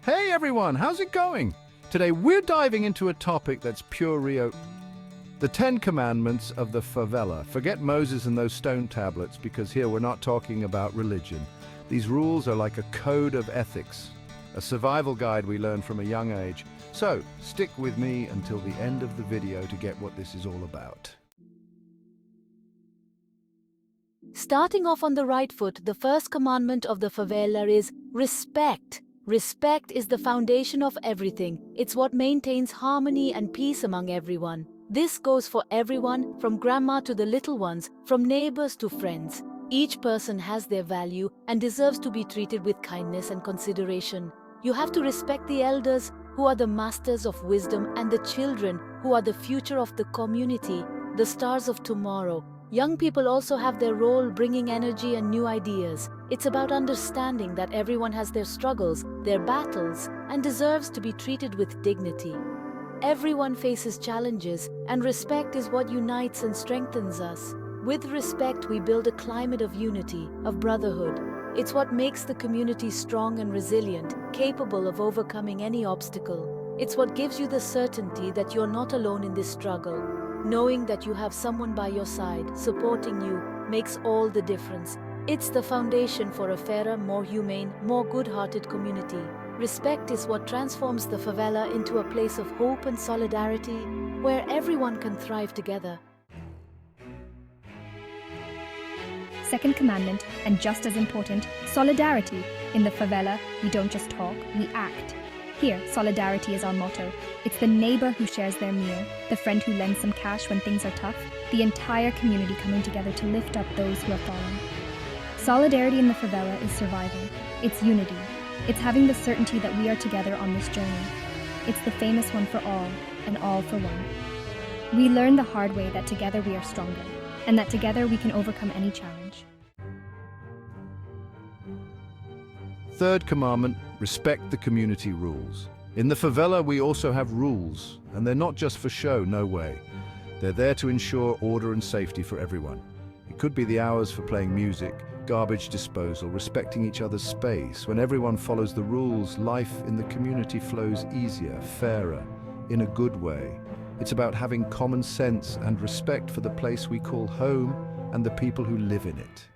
Hey everyone, how's it going? Today we're diving into a topic that's pure Rio. The 10 Commandments of the Favela. Forget Moses and those stone tablets, because here we're not talking about religion. These rules are like a code of ethics, a survival guide we learn from a young age. So, stick with me until the end of the video to get what this is all about. Starting off on the right foot, the first commandment of the favela is respect. Respect is the foundation of everything. It's what maintains harmony and peace among everyone. This goes for everyone, from grandma to the little ones, from neighbors to friends. Each person has their value and deserves to be treated with kindness and consideration. You have to respect the elders, who are the masters of wisdom, and the children, who are the future of the community, the stars of tomorrow. Young people also have their role, bringing energy and new ideas. It's about understanding that everyone has their struggles, their battles, and deserves to be treated with dignity. Everyone faces challenges, and respect is what unites and strengthens us. With respect, we build a climate of unity, of brotherhood. It's what makes the community strong and resilient, capable of overcoming any obstacle. It's what gives you the certainty that you're not alone in this struggle. Knowing that you have someone by your side, supporting you, makes all the difference. It's the foundation for a fairer, more humane, more good-hearted community. Respect is what transforms the favela into a place of hope and solidarity, where everyone can thrive together. Second commandment, and just as important, solidarity. In the favela, we don't just talk, we act. Here, solidarity is our motto. It's the neighbor who shares their meal, the friend who lends some cash when things are tough, the entire community coming together to lift up those who are fallen. Solidarity in the favela is survival. It's unity. It's having the certainty that we are together on this journey. It's the famous one for all, and all for one. We learn the hard way that together we are stronger, and that together we can overcome any challenge. Third commandment, respect the community rules. In the favela, we also have rules, and they're not just for show, no way. They're there to ensure order and safety for everyone. It could be the hours for playing music, garbage disposal, respecting each other's space. When everyone follows the rules, life in the community flows easier, fairer, in a good way. It's about having common sense and respect for the place we call home and the people who live in it.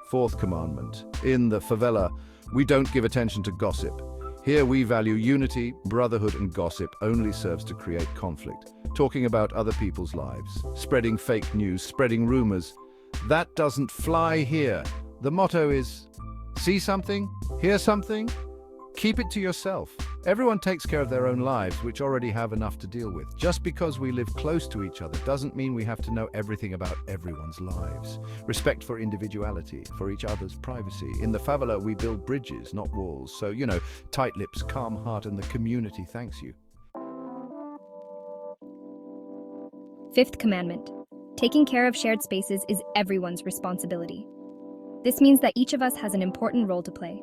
Fourth commandment. In the favela, we don't give attention to gossip. Here we value unity, brotherhood, and gossip only serves to create conflict. Talking about other people's lives, spreading fake news, spreading rumors. That doesn't fly here. The motto is, see something, hear something, keep it to yourself. Everyone takes care of their own lives, which already have enough to deal with. Just because we live close to each other doesn't mean we have to know everything about everyone's lives. Respect for individuality, for each other's privacy. In the favela, we build bridges, not walls. So, tight lips, calm heart, and the community thanks you. Fifth commandment. Taking care of shared spaces is everyone's responsibility. This means that each of us has an important role to play.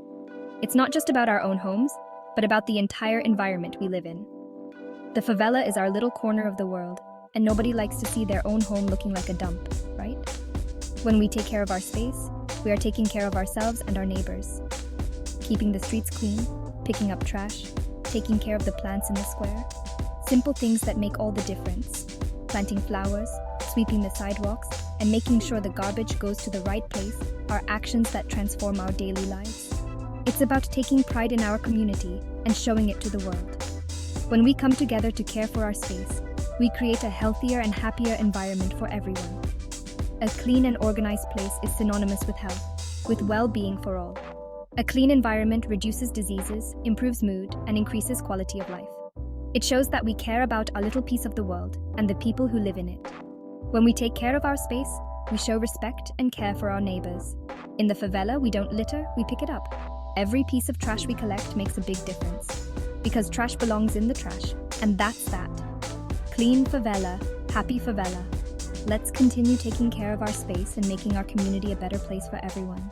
It's not just about our own homes, but about the entire environment we live in. The favela is our little corner of the world, and nobody likes to see their own home looking like a dump, right? When we take care of our space, we are taking care of ourselves and our neighbors. Keeping the streets clean, picking up trash, taking care of the plants in the square. Simple things that make all the difference. Planting flowers, sweeping the sidewalks, and making sure the garbage goes to the right place are actions that transform our daily lives. It's about taking pride in our community and showing it to the world. When we come together to care for our space, we create a healthier and happier environment for everyone. A clean and organized place is synonymous with health, with well-being for all. A clean environment reduces diseases, improves mood, and increases quality of life. It shows that we care about a little piece of the world and the people who live in it. When we take care of our space, we show respect and care for our neighbors. In the favela, we don't litter, we pick it up. Every piece of trash we collect makes a big difference. Because trash belongs in the trash, and that's that. Clean favela, happy favela. Let's continue taking care of our space and making our community a better place for everyone.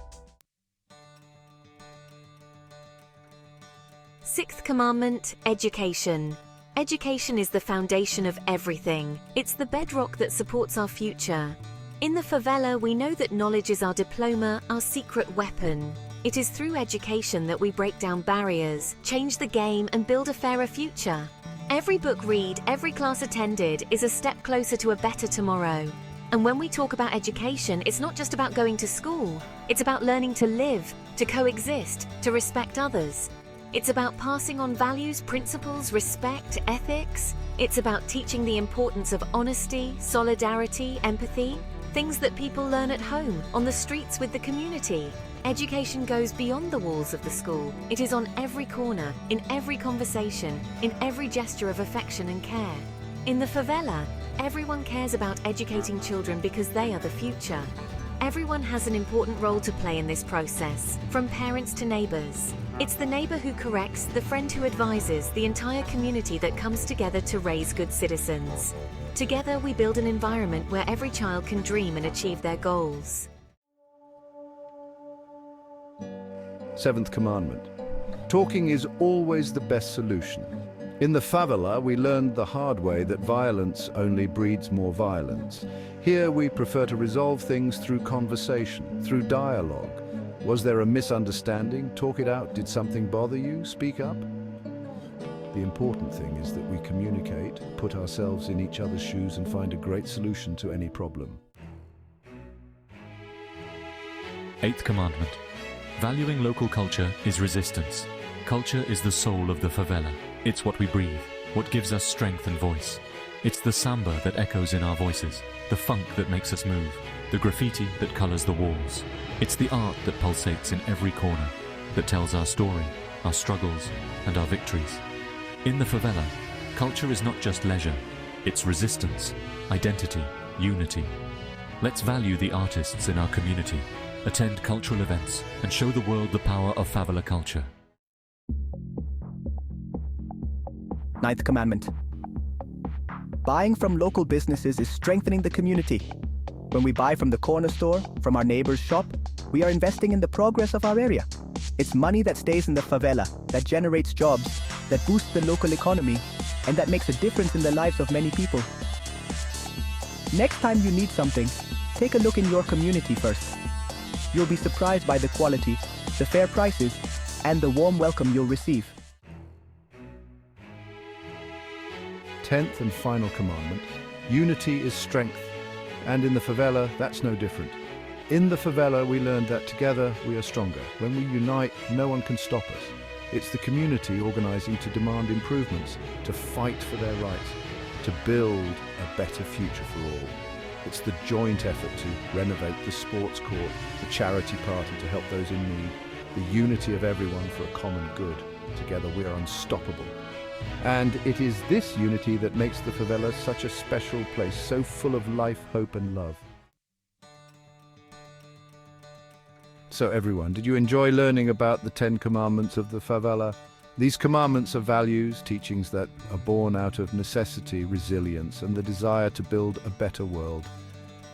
Sixth commandment, education. Education is the foundation of everything. It's the bedrock that supports our future. In the favela, we know that knowledge is our diploma, our secret weapon. It is through education that we break down barriers, change the game, and build a fairer future. Every book read, every class attended is a step closer to a better tomorrow. And when we talk about education, it's not just about going to school. It's about learning to live, to coexist, to respect others. It's about passing on values, principles, respect, ethics. It's about teaching the importance of honesty, solidarity, empathy, things that people learn at home, on the streets with the community. Education goes beyond the walls of the school. It is on every corner, in every conversation, in every gesture of affection and care. In the favela, everyone cares about educating children because they are the future. Everyone has an important role to play in this process, from parents to neighbours. It's the neighbour who corrects, the friend who advises, the entire community that comes together to raise good citizens. Together we build an environment where every child can dream and achieve their goals. Seventh commandment. Talking is always the best solution. In the favela, we learned the hard way that violence only breeds more violence. Here, we prefer to resolve things through conversation, through dialogue. Was there a misunderstanding? Talk it out. Did something bother you? Speak up. The important thing is that we communicate, put ourselves in each other's shoes, and find a great solution to any problem. Eighth commandment. Valuing local culture is resistance. Culture is the soul of the favela. It's what we breathe, what gives us strength and voice. It's the samba that echoes in our voices, the funk that makes us move, the graffiti that colors the walls. It's the art that pulsates in every corner, that tells our story, our struggles, and our victories. In the favela, culture is not just leisure, it's resistance, identity, unity. Let's value the artists in our community, attend cultural events, and show the world the power of favela culture. Ninth commandment. Buying from local businesses is strengthening the community. When we buy from the corner store, from our neighbor's shop, we are investing in the progress of our area. It's money that stays in the favela, that generates jobs, that boosts the local economy, and that makes a difference in the lives of many people. Next time you need something, take a look in your community first. You'll be surprised by the quality, the fair prices, and the warm welcome you'll receive. 10th and final commandment. Unity is strength. And in the favela, that's no different. In the favela, we learned that together we are stronger. When we unite, no one can stop us. It's the community organizing to demand improvements, to fight for their rights, to build a better future for all. It's the joint effort to renovate the sports court, the charity party to help those in need, the unity of everyone for a common good. Together we are unstoppable. And it is this unity that makes the favela such a special place, so full of life, hope and love. So everyone, did you enjoy learning about the 10 commandments of the favela? These commandments are values, teachings that are born out of necessity, resilience, and the desire to build a better world.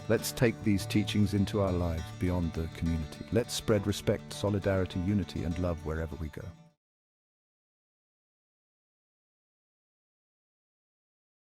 Let's take these teachings into our lives beyond the community. Let's spread respect, solidarity, unity, and love wherever we go.